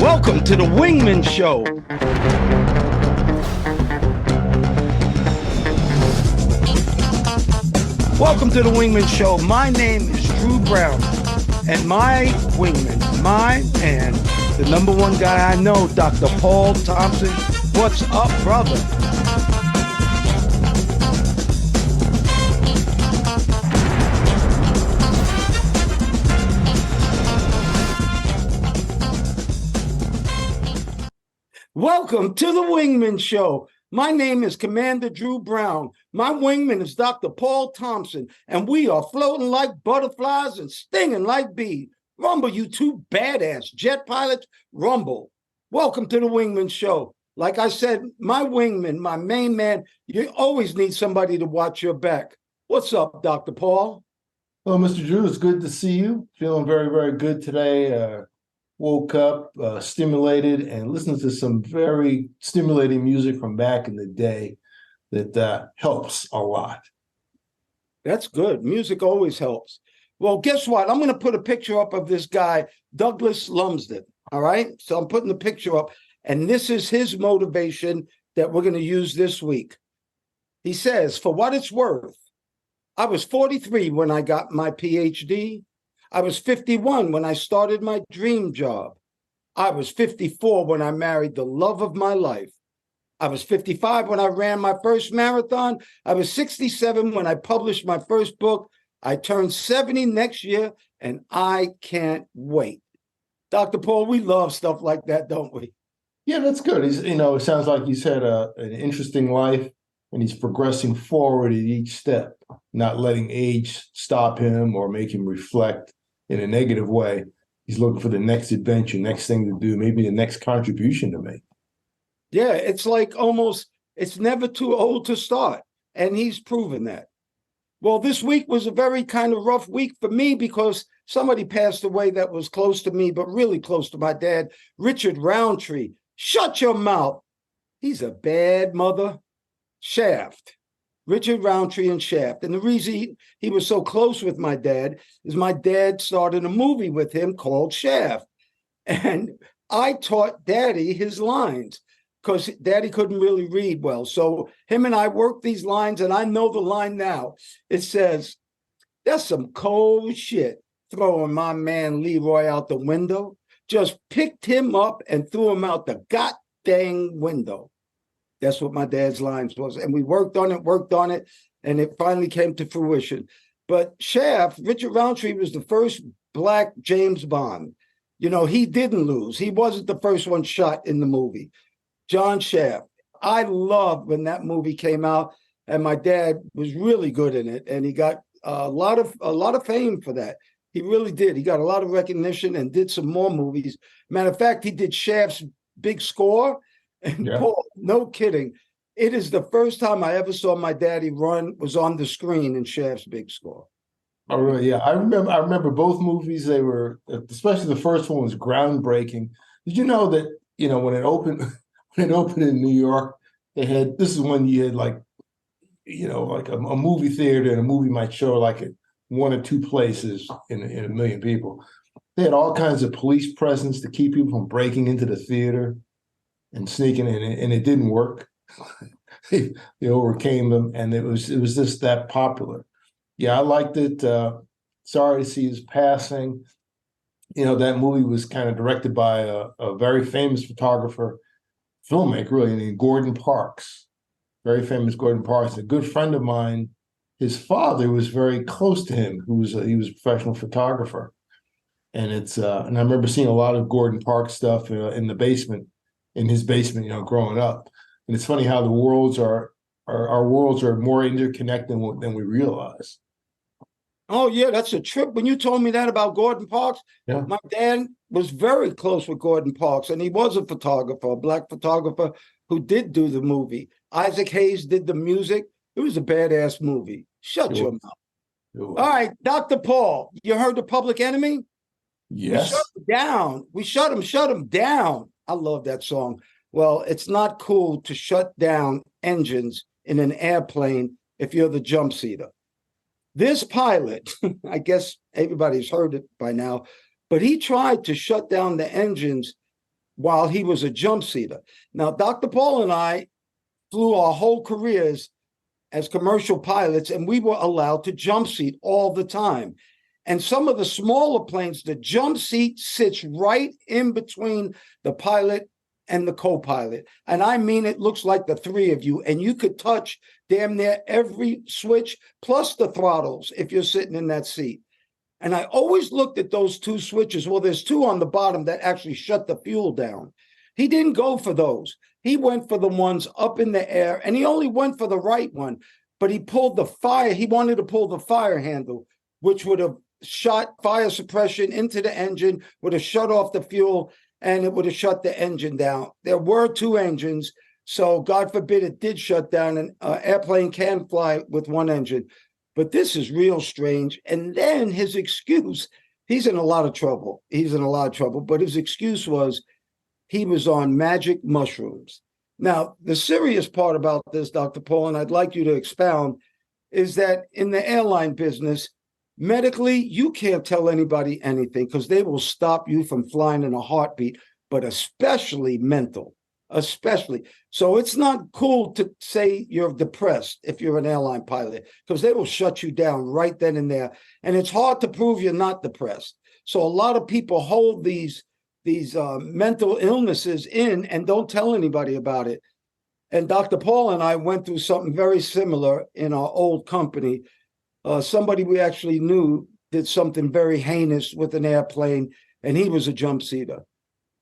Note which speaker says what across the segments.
Speaker 1: Welcome to the Wingmen Show. Welcome to the Wingmen Show. My name is Drew Brown, and my wingman, my man, the number one guy I know, Dr. Paul Thompson. What's up, brother? Welcome to the Wingmen Show. My name is Commander Drew Brown. My wingman is Dr. Paul Thompson, and we are floating like butterflies and stinging like bees. Rumble, you two badass jet pilots, rumble. Welcome to the Wingmen Show. Like I said, my wingman, my main man, you always need somebody to watch your back. What's up, Dr. Paul?
Speaker 2: Well, Mr. Drew, it's good to see you. Feeling very, very good today. Woke up, stimulated, and listened to some very stimulating music from back in the day that helps a lot.
Speaker 1: That's good. Music always helps. Well, guess what? I'm going to put a picture up of this guy, Douglas Lumsden. All right? So I'm putting the picture up, and this is his motivation that we're going to use this week. He says, for what it's worth, I was 43 when I got my PhD. I was 51 when I started my dream job. I was 54 when I married the love of my life. I was 55 when I ran my first marathon. I was 67 when I published my first book. I turned 70 next year, and I can't wait. Dr. Paul, we love stuff like that, don't we?
Speaker 2: Yeah, that's good. It sounds like he's had an interesting life, and he's progressing forward at each step, not letting age stop him or make him reflect in a negative way. He's looking for the next adventure, next thing to do, maybe the next contribution to make.
Speaker 1: Yeah, it's like almost, it's never too old to start. And he's proven that. Well, this week was a very kind of rough week for me because somebody passed away that was close to me, but really close to my dad, Richard Roundtree. Shut your mouth. He's a bad mother. Shaft. Richard Roundtree and Shaft. And the reason he was so close with my dad is my dad started a movie with him called Shaft. And I taught Daddy his lines because Daddy couldn't really read well. So him and I worked these lines, and I know the line now. It says, that's some cold shit, throwing my man Leroy out the window. Just picked him up and threw him out the goddamn window. That's what my dad's lines was. And we worked on it, and it finally came to fruition. But Shaft, Richard Roundtree was the first Black James Bond. You know, he didn't lose. He wasn't the first one shot in the movie. John Shaft. I loved when that movie came out, and my dad was really good in it, and he got a lot of fame for that. He really did. He got a lot of recognition and did some more movies. Matter of fact, he did Shaft's Big Score. And yeah. Paul, no kidding. It is the first time I ever saw my daddy run was on the screen in Shaft's Big Score.
Speaker 2: Oh, really? Yeah. I remember both movies. They were, especially the first one was groundbreaking. Did you know that, when it opened in New York, this is when you had like a movie theater, and a movie might show like at one or two places in a million people. They had all kinds of police presence to keep people from breaking into the theater and sneaking in, and it didn't work. They overcame them, and it was just that popular. Yeah, I liked it. Sorry to see his passing. That movie was kind of directed by a very famous photographer, filmmaker, really, named Gordon Parks. Very famous Gordon Parks, a good friend of mine. His father was very close to him, he was a professional photographer. And and I remember seeing a lot of Gordon Parks stuff in his basement, growing up. And it's funny how the worlds our worlds are more interconnected than we realize.
Speaker 1: Oh, yeah, that's a trip. When you told me that about Gordon Parks, yeah. My dad was very close with Gordon Parks, and he was a photographer, a Black photographer who did do the movie. Isaac Hayes did the music. It was a badass movie. Shut your mouth. All right, Dr. Paul, you heard the Public Enemy?
Speaker 2: Yes.
Speaker 1: We shut him down. We shut him down. I love that song. Well, it's not cool to shut down engines in an airplane if you're the jump seater. This pilot, I guess everybody's heard it by now, but he tried to shut down the engines while he was a jump seater. Now, Dr. Paul and I flew our whole careers as commercial pilots, and we were allowed to jump seat all the time. And some of the smaller planes, the jump seat sits right in between the pilot and the co-pilot. And I mean, it looks like the three of you, and you could touch damn near every switch plus the throttles if you're sitting in that seat. And I always looked at those two switches. Well, there's two on the bottom that actually shut the fuel down. He didn't go for those. He went for the ones up in the air, and he only went for the right one, but he pulled the fire. He wanted to pull the fire handle, which would have shot fire suppression into the engine, would have shut off the fuel, and it would have shut the engine down. There were two engines, so God forbid it did shut down. An airplane can fly with one engine. But this is real strange. And then his excuse, he's in a lot of trouble. But his excuse was he was on magic mushrooms. Now, the serious part about this, Dr. Paul, and I'd like you to expound, is that in the airline business, medically, you can't tell anybody anything because they will stop you from flying in a heartbeat, but especially mental. Especially. So it's not cool to say you're depressed if you're an airline pilot, because they will shut you down right then and there. And it's hard to prove you're not depressed. So a lot of people hold these mental illnesses in and don't tell anybody about it. And Dr. Paul and I went through something very similar in our old company. Somebody we actually knew did something very heinous with an airplane, and he was a jump seater.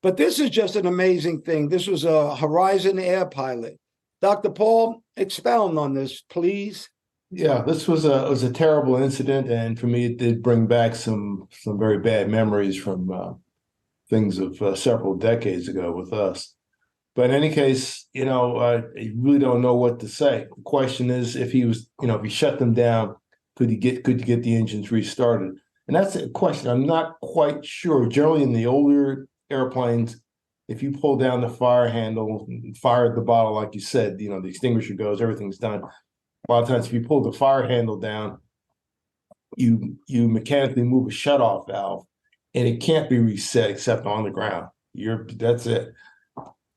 Speaker 1: But this is just an amazing thing. This was a Horizon Air pilot. Dr. Paul, expound on this, please.
Speaker 2: Yeah, this was a terrible incident, and for me, it did bring back some very bad memories from things of several decades ago with us. But in any case, I really don't know what to say. The question is, if he was, if he shut them down, could you get the engines restarted? And that's a question I'm not quite sure. Generally, in the older airplanes, if you pull down the fire handle, fire the bottle, like you said, the extinguisher goes, everything's done. A lot of times, if you pull the fire handle down, you mechanically move a shutoff valve, and it can't be reset except on the ground. That's it.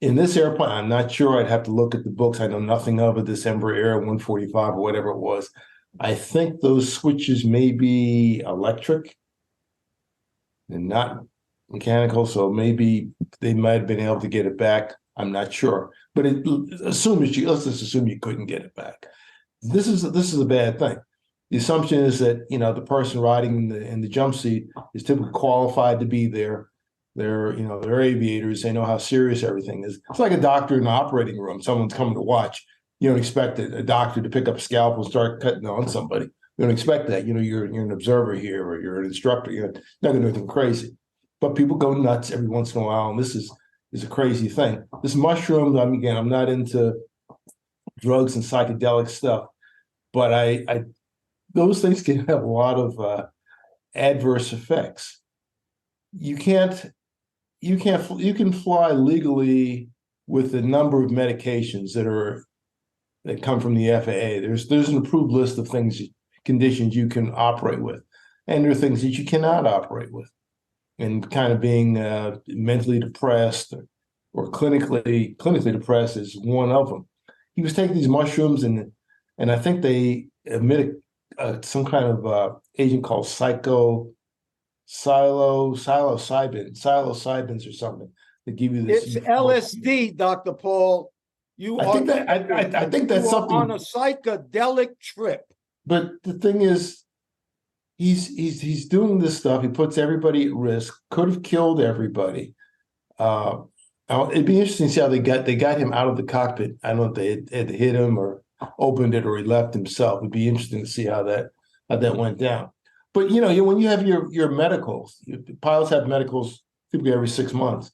Speaker 2: In this airplane, I'm not sure. I'd have to look at the books. I know nothing of it. This Embraer 145 or whatever it was. I think those switches may be electric and not mechanical, so maybe they might have been able to get it back. I'm not sure, but let's just assume you couldn't get it back. This is a bad thing. The assumption is that the person riding in the jump seat is typically qualified to be there. They're aviators. They know how serious everything is. It's like a doctor in the operating room. Someone's coming to watch. You don't expect a doctor to pick up a scalpel and start cutting on somebody. You don't expect that. You're an observer here, or you're an instructor. You're not going to do anything crazy. But people go nuts every once in a while, and this is a crazy thing. This mushroom, I'm not into drugs and psychedelic stuff, but I those things can have a lot of adverse effects. You can fly legally with a number of medications that come from the FAA. There's an approved list of conditions you can operate with, and there are things that you cannot operate with. And kind of being mentally depressed or clinically depressed is one of them. He was taking these mushrooms, and I think they emit some kind of agent called psilocybins or something that give you this.
Speaker 1: It's LSD, Dr. Paul.
Speaker 2: I think that's something
Speaker 1: on a psychedelic trip.
Speaker 2: But the thing is, he's doing this stuff. He puts everybody at risk. Could have killed everybody. It'd be interesting to see how they got him out of the cockpit. I don't know if they had hit him or opened it, or he left himself. It'd be interesting to see how that went down. But when you have your medicals, pilots have medicals typically every 6 months.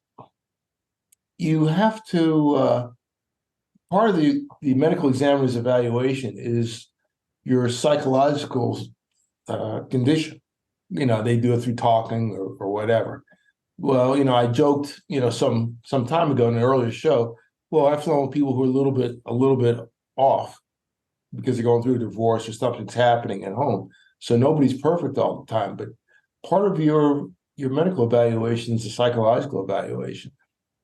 Speaker 2: You have to part of the medical examiner's evaluation is your psychological condition. They do it through talking or whatever. Well, I joked, some time ago in an earlier show. Well, I've flown with people who are a little bit off because they're going through a divorce or something's happening at home. So nobody's perfect all the time. But part of your medical evaluation is a psychological evaluation.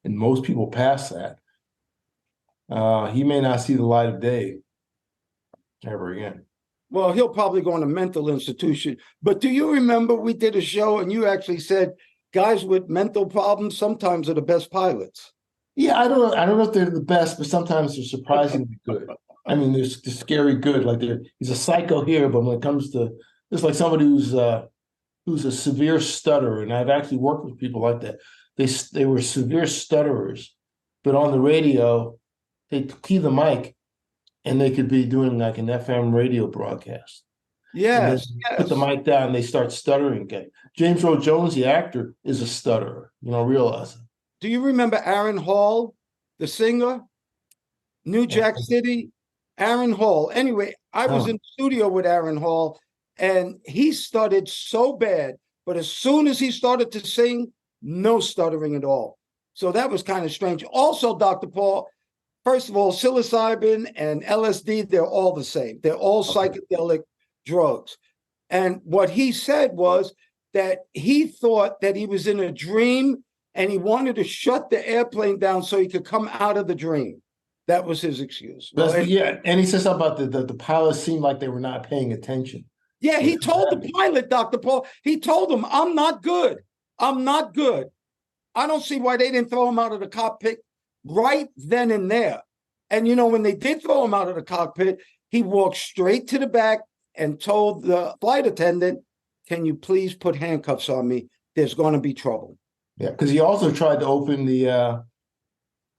Speaker 2: and most people pass that, he may not see the light of day ever again.
Speaker 1: Well, he'll probably go in a mental institution. But do you remember we did a show and you actually said guys with mental problems sometimes are the best pilots?
Speaker 2: Yeah, I don't know if they're the best, but sometimes they're surprisingly good. I mean, they're scary good. Like he's a psycho here, but when it comes to it's like somebody who's a severe stutterer, and I've actually worked with people like that. They were severe stutterers, but on the radio, they key the mic, and they could be doing like an FM radio broadcast.
Speaker 1: Yes,
Speaker 2: put the mic down, and they start stuttering again. James Earl Jones, the actor, is a stutterer. Realize it.
Speaker 1: Do you remember Aaron Hall, the singer? New Jack City, Aaron Hall. Anyway, I was in the studio with Aaron Hall, and he stuttered so bad. But as soon as he started to sing, no stuttering at all. So that was kind of strange. Also, Dr. Paul, first of all, psilocybin and LSD, they're all the same. They're all psychedelic drugs. And what he said was that he thought that he was in a dream and he wanted to shut the airplane down so he could come out of the dream. That was his excuse.
Speaker 2: And he said something about the pilots seemed like they were not paying attention.
Speaker 1: Yeah, he told the pilot, Dr. Paul, he told him, I'm not good. I'm not good. I don't see why they didn't throw him out of the cockpit right then and there. And, when they did throw him out of the cockpit, he walked straight to the back and told the flight attendant, can you please put handcuffs on me? There's going to be trouble.
Speaker 2: Yeah, because he also tried to open the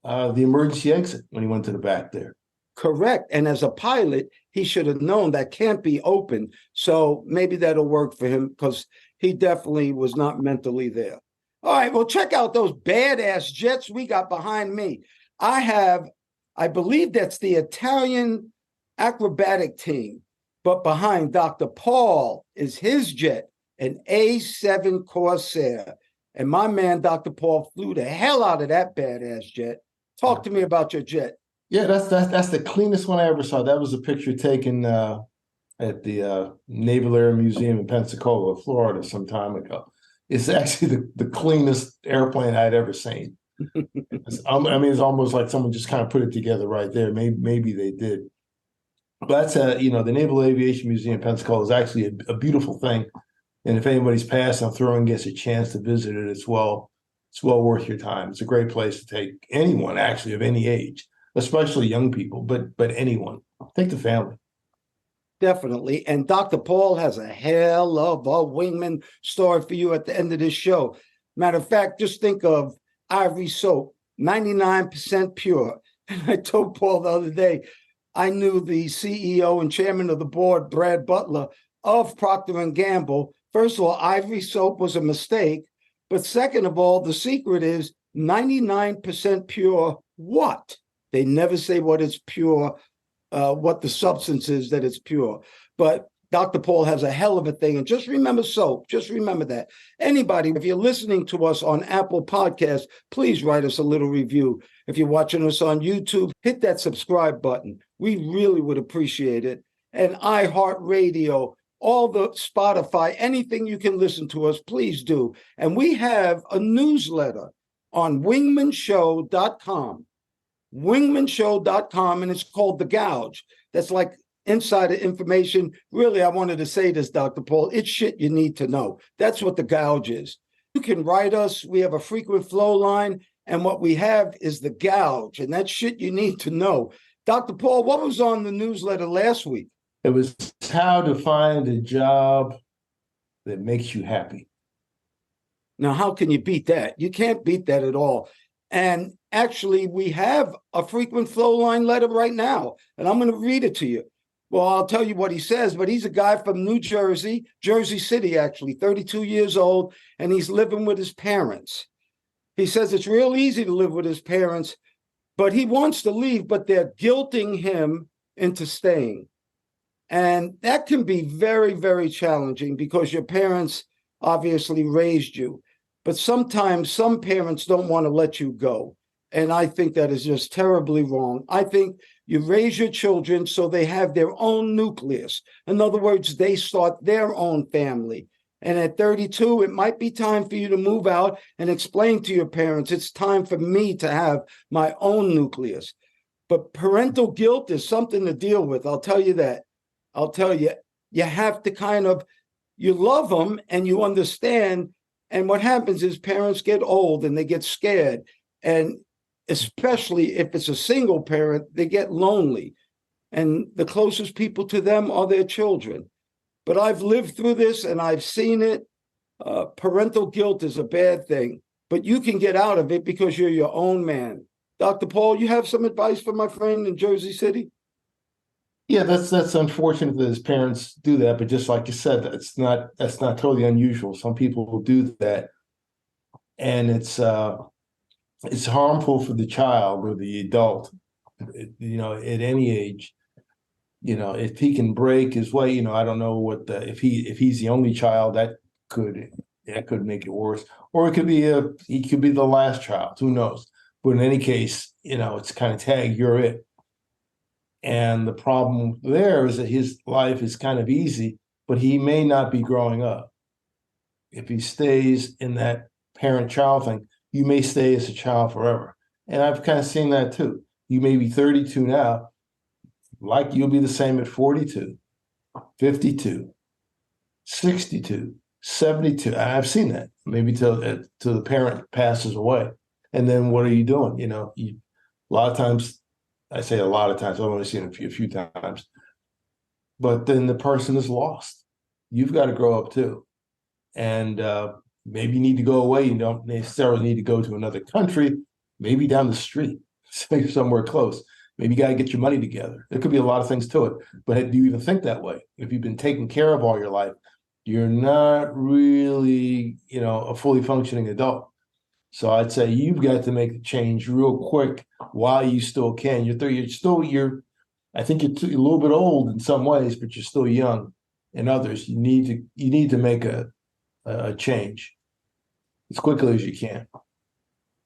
Speaker 2: emergency exit when he went to the back there.
Speaker 1: Correct. And as a pilot, he should have known that can't be open. So maybe that'll work for him because he definitely was not mentally there. All right, well, check out those badass jets we got behind me. I believe that's the Italian acrobatic team, but behind Dr. Paul is his jet, an A7 Corsair. And my man, Dr. Paul, flew the hell out of that badass jet. Talk to me about your jet.
Speaker 2: Yeah, that's the cleanest one I ever saw. That was a picture taken at the Naval Air Museum in Pensacola, Florida, some time ago. It's actually the cleanest airplane I'd ever seen. It's almost like someone just kind of put it together right there. Maybe they did. But that's the Naval Aviation Museum in Pensacola is actually a beautiful thing. And if anybody's passed on Throwing gets a chance to visit it, it's well worth your time. It's a great place to take anyone actually of any age, especially young people, but anyone. Take the family.
Speaker 1: Definitely. And Dr. Paul has a hell of a Wingman story for you at the end of this show. Matter of fact, just think of Ivory soap, 99% pure. And I told Paul the other day, I knew the CEO and chairman of the board, Brad Butler, of Procter & Gamble. First of all, Ivory soap was a mistake. But second of all, the secret is 99% pure what? They never say what is pure, what the substance is that it's pure. But Dr. Paul has a hell of a thing. And just remember soap. Just remember that. Anybody, if you're listening to us on Apple Podcasts, please write us a little review. If you're watching us on YouTube, hit that subscribe button. We really would appreciate it. And iHeartRadio, all the Spotify, anything you can listen to us, please do. And we have a newsletter on wingmenshow.com. Wingmenshow.com, and it's called The Gouge. That's like insider information. Really, I wanted to say this, Dr. Paul. It's shit you need to know. That's what The Gouge is. You can write us. We have a frequent flow line, and what we have is The Gouge, and that's shit you need to know. Dr. Paul, what was on the newsletter last week?
Speaker 2: It was how to find a job that makes you happy.
Speaker 1: Now, how can you beat that? You can't beat that at all. And actually, we have a frequent flow line letter right now, and I'm going to read it to you. Well, I'll tell you what he says, but he's a guy from New Jersey, Jersey City, actually, 32 years old, and he's living with his parents. He says it's real easy to live with his parents, but he wants to leave, but they're guilting him into staying. And that can be very, very challenging because your parents obviously raised you. But sometimes some parents don't want to let you go. And I think that is just terribly wrong. I think you raise your children so they have their own nucleus. In other words, they start their own family. And at 32, it might be time for you to move out and explain to your parents, it's time for me to have my own nucleus. But parental guilt is something to deal with. I'll tell you that. I'll tell you, you have to you love them and you understand. And what happens is parents get old and they get scared. And especially if it's a single parent, they get lonely. And the closest people to them are their children. But I've lived through this and I've seen it. Parental guilt is a bad thing, but you can get out of it because you're your own man. Dr. Paul, you have some advice for my friend in Jersey City?
Speaker 2: Yeah, that's unfortunate that his parents do that, but just like you said, that's not totally unusual. Some people will do that, and it's harmful for the child or the adult, at any age. If he can break his way, I don't know if he's the only child, that could make it worse, or it could be he could be the last child. Who knows? But in any case, it's kind of tag, you're it. And the problem there is that his life is kind of easy, but he may not be growing up. If he stays in that parent-child thing, you may stay as a child forever. And I've kind of seen that too. You may be 32 now, like you'll be the same at 42, 52, 62, 72. And I've seen that, maybe till the parent passes away. And then what are you doing? A lot of times, I say a lot of times, I've only seen it a few times, but then the person is lost. You've got to grow up too. And maybe you need to go away. You don't necessarily need to go to another country, maybe down the street, somewhere close. Maybe you got to get your money together. There could be a lot of things to it, but do you even think that way? If you've been taken care of all your life, you're not really, a fully functioning adult. So I'd say you've got to make the change real quick while you still can. I think you're a little bit old in some ways, but you're still young. In others, you need to make a change as quickly as you can.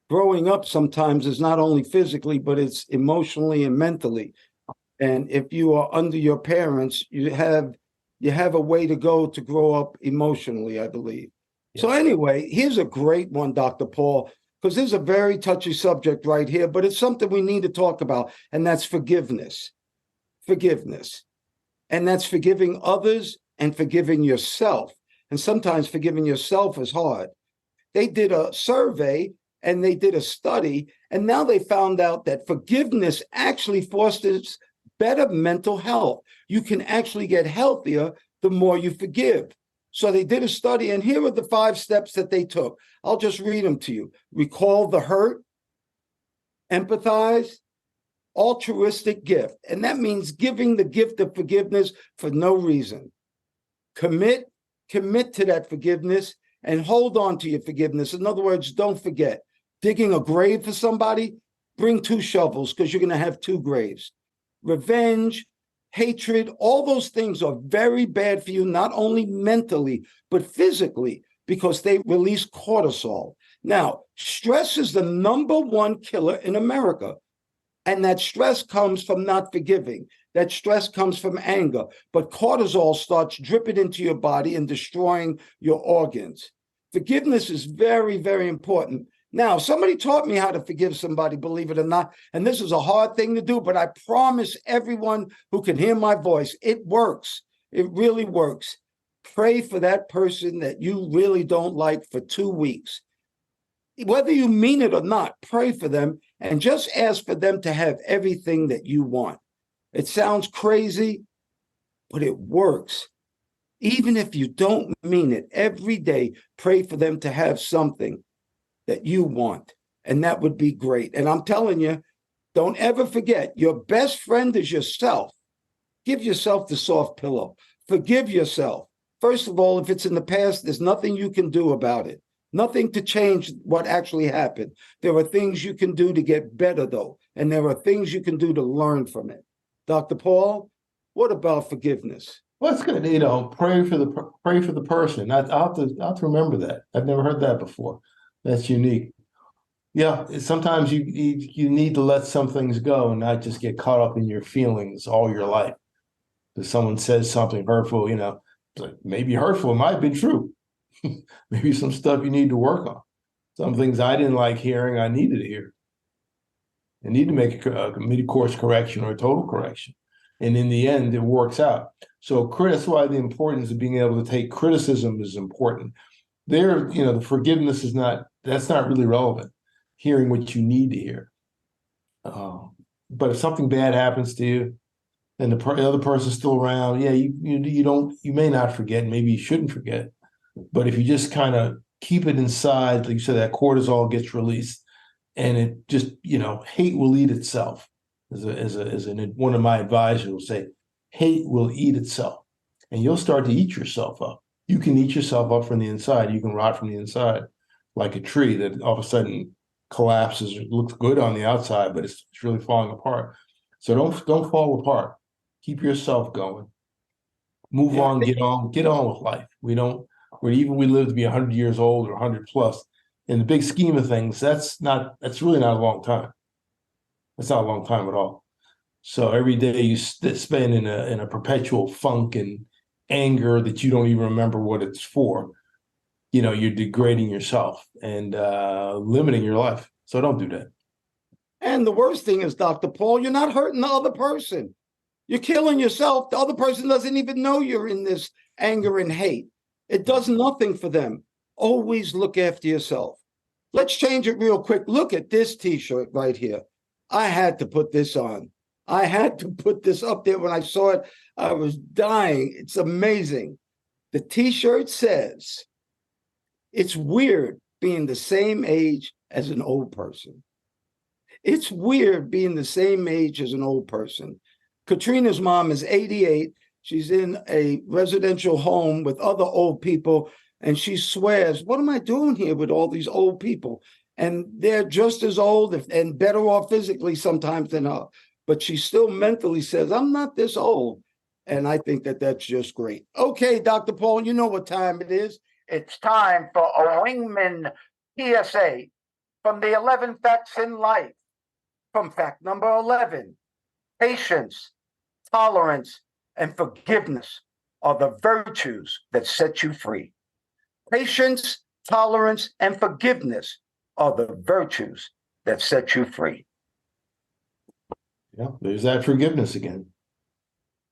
Speaker 1: Growing up sometimes is not only physically, but it's emotionally and mentally. And if you are under your parents, you have a way to go to grow up emotionally, I believe. Yes. So anyway, here's a great one, Dr. Paul, because this is a very touchy subject right here, but it's something we need to talk about, and that's forgiveness. Forgiveness. And that's forgiving others and forgiving yourself. And sometimes forgiving yourself is hard. They did a survey and they did a study, and now they found out that forgiveness actually fosters better mental health. You can actually get healthier the more you forgive. So they did a study, and here are the 5 steps that they took. I'll just read them to you. Recall the hurt, empathize, altruistic gift. And that means giving the gift of forgiveness for no reason. Commit to that forgiveness and hold on to your forgiveness. In other words, don't forget. Digging a grave for somebody, bring 2 shovels because you're going to have 2 graves. Revenge, hatred, all those things are very bad for you, not only mentally, but physically, because they release cortisol. Now, stress is the #1 killer in America. And that stress comes from not forgiving. That stress comes from anger. But cortisol starts dripping into your body and destroying your organs. Forgiveness is very, very important. Now, somebody taught me how to forgive somebody, believe it or not, and this is a hard thing to do, but I promise everyone who can hear my voice, it works. It really works. Pray for that person that you really don't like for 2 weeks. Whether you mean it or not, pray for them and just ask for them to have everything that you want. It sounds crazy, but it works. Even if you don't mean it, every day, pray for them to have something that you want, and that would be great. And I'm telling you, don't ever forget, your best friend is yourself. Give yourself the soft pillow. Forgive yourself. First of all, if it's in the past, there's nothing you can do about it. Nothing to change what actually happened. There are things you can do to get better, though, and there are things you can do to learn from it. Dr. Paul, what about forgiveness?
Speaker 2: Well, it's good. Pray for the person. I'll have to remember that. I've never heard that before. That's unique. Yeah, sometimes you need to let some things go and not just get caught up in your feelings all your life. If someone says something hurtful, it's like maybe hurtful, it might have been true, maybe some stuff you need to work on. Some things I didn't like hearing, I needed to hear. I need to make a mid-course correction or a total correction. And in the end, it works out. So that's why the importance of being able to take criticism is important. The forgiveness that's not really relevant. Hearing what you need to hear. But if something bad happens to you and the other person's still around, you may not forget, maybe you shouldn't forget. But if you just kind of keep it inside, like you said, that cortisol gets released, and it just, hate will eat itself. One of my advisors will say, hate will eat itself, and you'll start to eat yourself up. You can eat yourself up from the inside. You can rot from the inside, like a tree that all of a sudden collapses. It looks good on the outside, but it's really falling apart. So don't fall apart. Keep yourself going. Move on. Get on with life. We live to be 100 years old or 100 plus. In the big scheme of things, that's really not a long time. That's not a long time at all. So every day you spend in a perpetual funk and anger that you don't even remember what it's for. You're degrading yourself and limiting your life. So don't do that.
Speaker 1: And the worst thing is, Dr. Paul, you're not hurting the other person. You're killing yourself. The other person doesn't even know you're in this anger and hate. It does nothing for them. Always look after yourself. Let's change it real quick. Look at this T-shirt right here. I had to put this on. I had to put this up there. When I saw it, I was dying. It's amazing. The T-shirt says, "It's weird being the same age as an old person." It's weird being the same age as an old person. Katrina's mom is 88. She's in a residential home with other old people, and she swears, "What am I doing here with all these old people?" And they're just as old and better off physically sometimes than her. But she still mentally says, "I'm not this old." And I think that that's just great. Okay, Dr. Paul, you know what time it is. It's time for a Wingman PSA from the 11 facts in life. From fact number 11, patience, tolerance, and forgiveness are the virtues that set you free. Patience, tolerance, and forgiveness are the virtues that set you free.
Speaker 2: Yeah, there's that forgiveness again.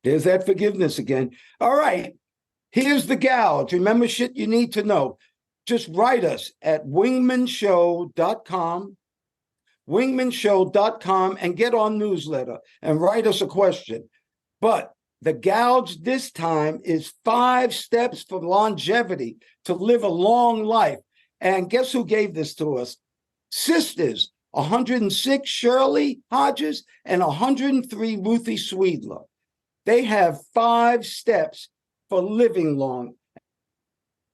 Speaker 1: There's that forgiveness again. All right, here's the gouge. Remember shit you need to know. Just write us at wingmenshow.com, wingmenshow.com, and get our newsletter and write us a question. But the gouge this time is 5 steps for longevity to live a long life. And guess who gave this to us? Sisters, 106 Shirley Hodges and 103 Ruthie Sweedler. They have 5 steps for living long.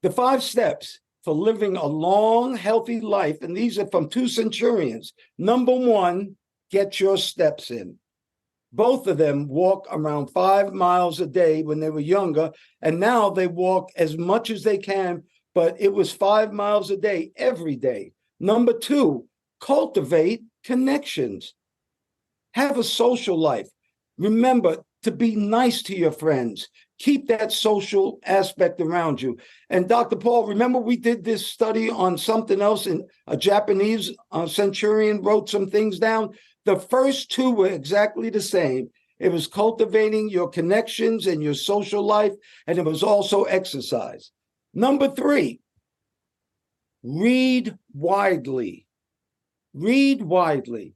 Speaker 1: The 5 steps for living a long, healthy life, and these are from 2 centenarians. Number 1, get your steps in. Both of them walk around 5 miles a day when they were younger, and now they walk as much as they can, but it was 5 miles a day every day. Number 2, cultivate connections. Have a social life. Remember to be nice to your friends. Keep that social aspect around you. And Dr. Paul, remember we did this study on something else, and a Japanese centurion wrote some things down. The first 2 were exactly the same. It was cultivating your connections and your social life, and it was also exercise. Number 3, read widely. Read widely.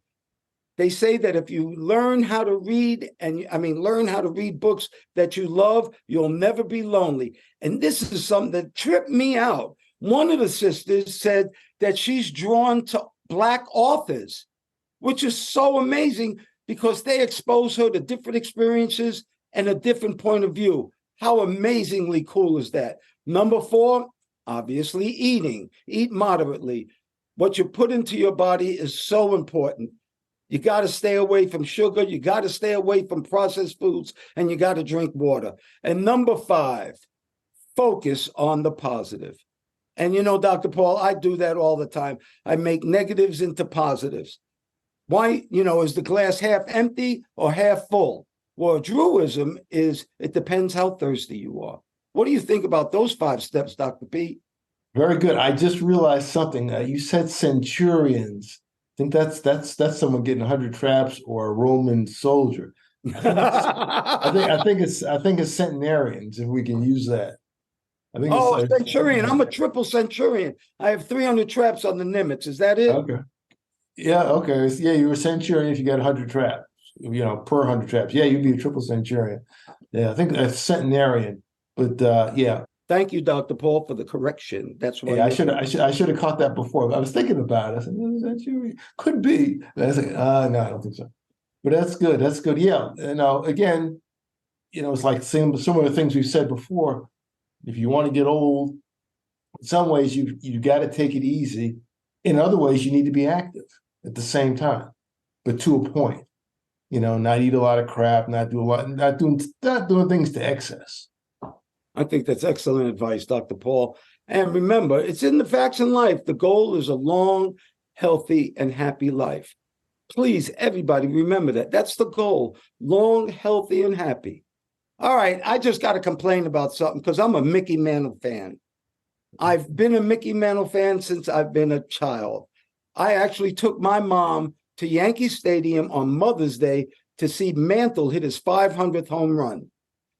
Speaker 1: They say that if you learn how to read, learn how to read books that you love, you'll never be lonely. And this is something that tripped me out. One of the sisters said that she's drawn to Black authors, which is so amazing because they expose her to different experiences and a different point of view. How amazingly cool is that? Number 4, obviously eating. Eat moderately. What you put into your body is so important. You got to stay away from sugar. You got to stay away from processed foods, and you got to drink water. And number 5, focus on the positive. And Dr. Paul, I do that all the time. I make negatives into positives. Why, is the glass half empty or half full? Well, Druism is, it depends how thirsty you are. What do you think about those 5 steps, Dr. P?
Speaker 2: Very good. I just realized something. You said centurions. I think that's someone getting 100 traps or a Roman soldier. I think it's I think it's centenarians if we can use that. I think it's
Speaker 1: Oh, a centurion. I'm a triple centurion. I have 300 traps on the Nimitz. Is that it?
Speaker 2: okay. Yeah, okay. Yeah, you're a centurion if you got 100 traps, per 100 traps. Yeah, you'd be a triple centurion. Yeah, I think that's centenarian. But yeah,
Speaker 1: Thank you, Dr. Paul, for the correction. That's why
Speaker 2: yeah, I should have caught that before. I was thinking about it. I said, centurion could be. And I was like, no, I don't think so. But that's good. That's good. Yeah. Again, it's like some of the things we've said before. If you want to get old, in some ways you got to take it easy. In other ways, you need to be active at the same time, but to a point. Not eat a lot of crap, not doing things to excess.
Speaker 1: I think that's excellent advice, Dr. Paul. And remember, it's in the facts in life. The goal is a long, healthy, and happy life. Please, everybody, remember that. That's the goal. Long, healthy, and happy. All right, I just got to complain about something because I'm a Mickey Mantle fan. I've been a Mickey Mantle fan since I've been a child. I actually took my mom to Yankee Stadium on Mother's Day to see Mantle hit his 500th home run.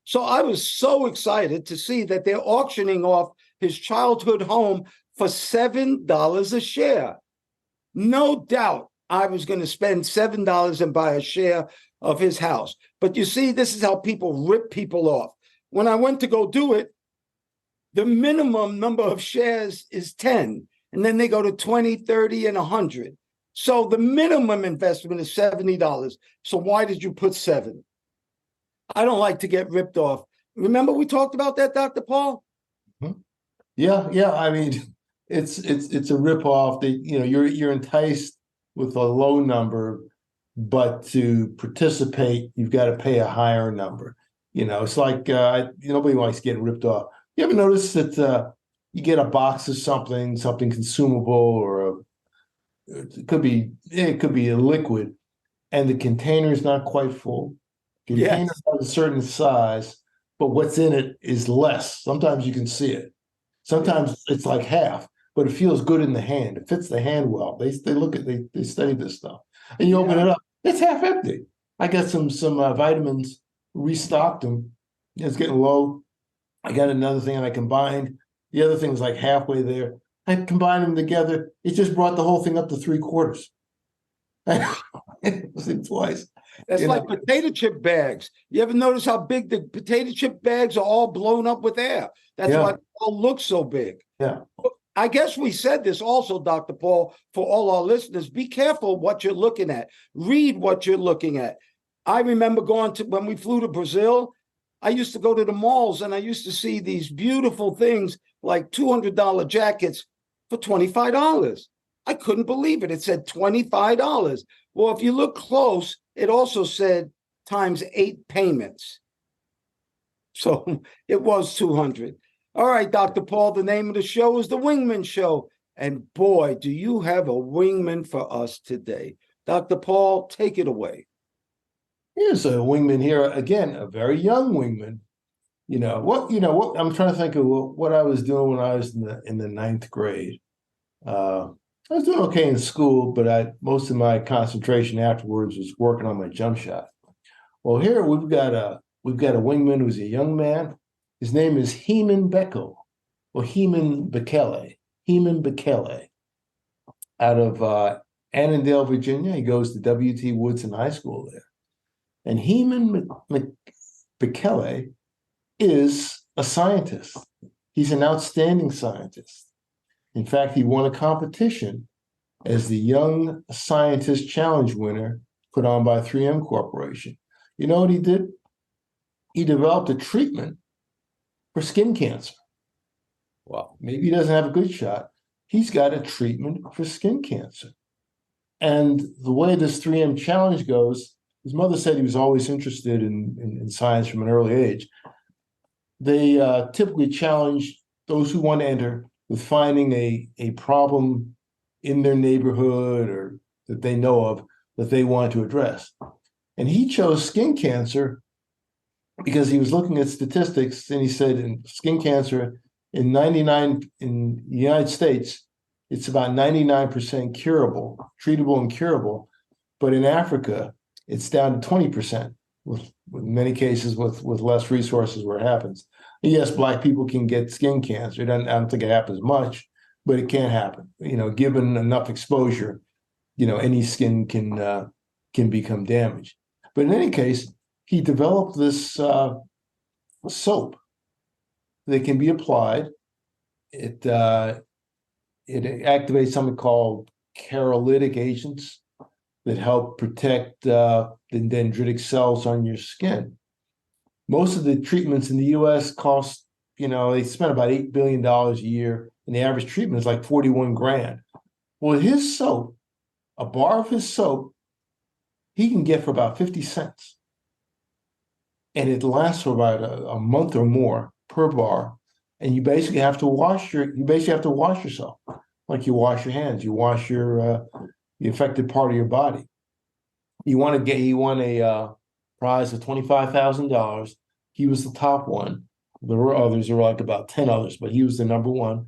Speaker 1: So I was so excited to see that they're auctioning off his childhood home for $7 a share. No doubt I was going to spend $7 and buy a share of his house. But you see, this is how people rip people off. When I went to go do it, the minimum number of shares is 10, and then they go to 20, 30, and 100. So the minimum investment is $70. So why did you put 7? I don't like to get ripped off. Remember we talked about that, Dr. Paul?
Speaker 2: Yeah, yeah. I mean, it's a ripoff. You're enticed with a low number, but to participate, you've got to pay a higher number. It's like nobody likes getting ripped off. You ever notice that you get a box of something consumable, or it could be a liquid, and the container is not quite full. Container has a certain size, but what's in it is less. Sometimes you can see it. Sometimes it's like half, but it feels good in the hand. It fits the hand well. They study this stuff, and you open it up, it's half empty. I got some vitamins, restocked them. It's getting low. I got another thing, and I combined. The other thing was like halfway there. I combined them together. It just brought the whole thing up to 3/4. It was twice.
Speaker 1: That's like potato chip bags. You ever notice how big the potato chip bags are all blown up with air? That's why they all look so big.
Speaker 2: Yeah.
Speaker 1: I guess we said this also, Dr. Paul, for all our listeners. Be careful what you're looking at. Read what you're looking at. I remember when we flew to Brazil, I used to go to the malls and I used to see these beautiful things like $200 jackets for $25. I couldn't believe it. It said $25. Well, if you look close, it also said times 8 payments. So it was 200. All right, Dr. Paul, the name of the show is The Wingmen Show. And boy, do you have a wingman for us today. Dr. Paul, take it away.
Speaker 2: Here's a wingman here again, a very young wingman. What I'm trying to think of what I was doing when I was in the 9th grade. I was doing okay in school, but most of my concentration afterwards was working on my jump shot. Well, here we've got a wingman who's a young man. His name is Heman Beckel, or Heman Bekele. Heman Bekele, out of Annandale, Virginia. He goes to W.T. Woodson High School there. And Heman Bekele is a scientist. He's an outstanding scientist. In fact, he won a competition as the Young Scientist Challenge winner put on by 3M Corporation. You know what he did? He developed a treatment for skin cancer. Well, maybe he doesn't have a good shot. He's got a treatment for skin cancer. And the way this 3M challenge goes, his mother said he was always interested in science from an early age. They typically challenge those who want to enter with finding a problem in their neighborhood or that they know of that they want to address. And he chose skin cancer because he was looking at statistics, and he said in skin cancer in the United States, it's about 99% curable, treatable and curable. But in Africa, it's down to 20%, with many cases with less resources where it happens. And yes, Black people can get skin cancer. I don't think it happens much, but it can happen. Given enough exposure, any skin can become damaged. But in any case, he developed this soap that can be applied. It activates something called cherolytic agents that help protect the dendritic cells on your skin. Most of the treatments in the U.S. cost, they spend about $8 billion a year, and the average treatment is like 41 grand. Well, his soap, a bar of his soap, he can get for about 50 cents. And it lasts for about a month or more per bar. And you basically have to wash yourself like you wash your hands. You wash the affected part of your body. He won a prize of $25,000. He was the top one. There were others. There were like about 10 others, but he was the number one.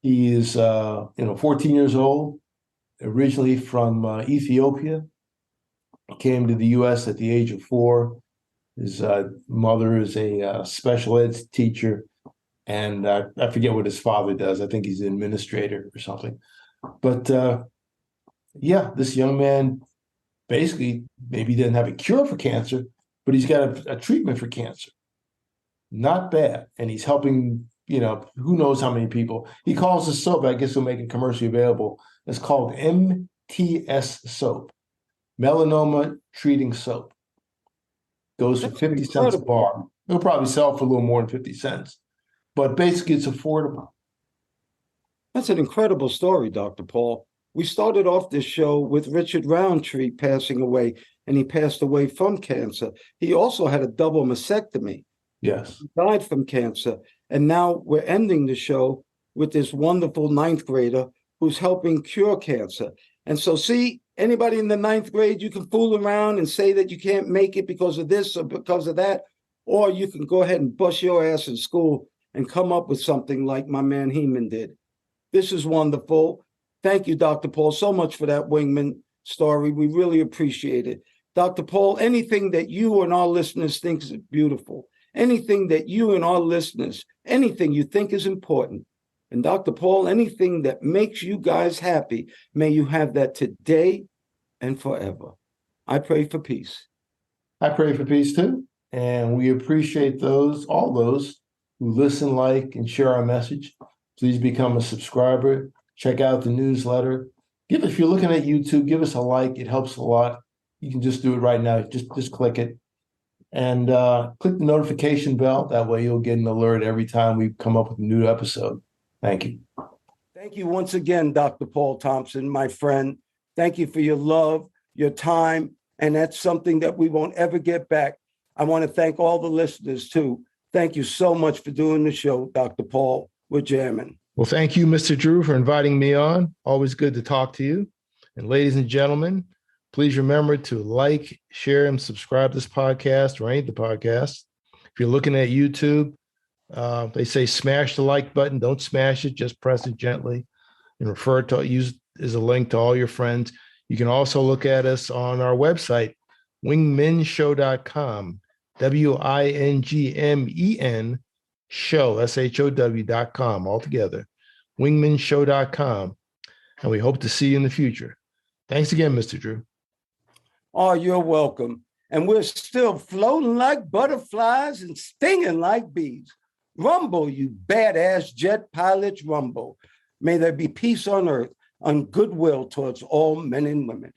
Speaker 2: He is 14 years old, originally from Ethiopia. Came to the U.S. at the age of 4. His mother is a special ed teacher, and I forget what his father does. I think he's an administrator or something. But this young man basically maybe didn't have a cure for cancer, but he's got a treatment for cancer. Not bad. And he's helping, who knows how many people. He calls the soap, I guess he'll make it commercially available. It's called MTS soap, melanoma treating soap. Goes for 50 cents a bar. It'll probably sell for a little more than 50 cents. But basically, it's affordable.
Speaker 1: That's an incredible story, Dr. Paul. We started off this show with Richard Roundtree passing away, and he passed away from cancer. He also had a double mastectomy.
Speaker 2: Yes.
Speaker 1: He died from cancer. And now we're ending the show with this wonderful 9th grader who's helping cure cancer. And so, see, anybody in the 9th grade, you can fool around and say that you can't make it because of this or because of that, or you can go ahead and bust your ass in school and come up with something like my man Heeman did. This is wonderful. Thank you, Dr. Paul, so much for that Wingman story. We really appreciate it. Dr. Paul, anything that you and our listeners think is beautiful, anything that you and our listeners, anything you think is important, and Dr. Paul, anything that makes you guys happy, may you have that today and forever. I pray for peace.
Speaker 2: I pray for peace too. And we appreciate all those who listen, like, and share our message. Please become a subscriber. Check out the newsletter. If you're looking at YouTube, give us a like. It helps a lot. You can just do it right now. Just click it. And click the notification bell. That way you'll get an alert every time we come up with a new episode. Thank you.
Speaker 1: Thank you once again, Dr. Paul Thompson, my friend. Thank you for your love, your time, and that's something that we won't ever get back. I want to thank all the listeners, too. Thank you so much for doing the show, Dr. Paul. We're jamming.
Speaker 2: Well, thank you, Mr. Drew, for inviting me on. Always good to talk to you. And ladies and gentlemen, please remember to like, share, and subscribe to this podcast or any of the podcasts. If you're looking at YouTube, they say smash the like button. Don't smash it. Just press it gently and use as a link to all your friends. You can also look at us on our website, wingmenshow.com, WINGMEN show, SHOW.com, altogether, wingmenshow.com. And we hope to see you in the future. Thanks again, Mr. Drew.
Speaker 1: Oh, you're welcome. And we're still floating like butterflies and stinging like bees. Rumble, you badass jet pilots, rumble. May there be peace on earth, and goodwill towards all men and women.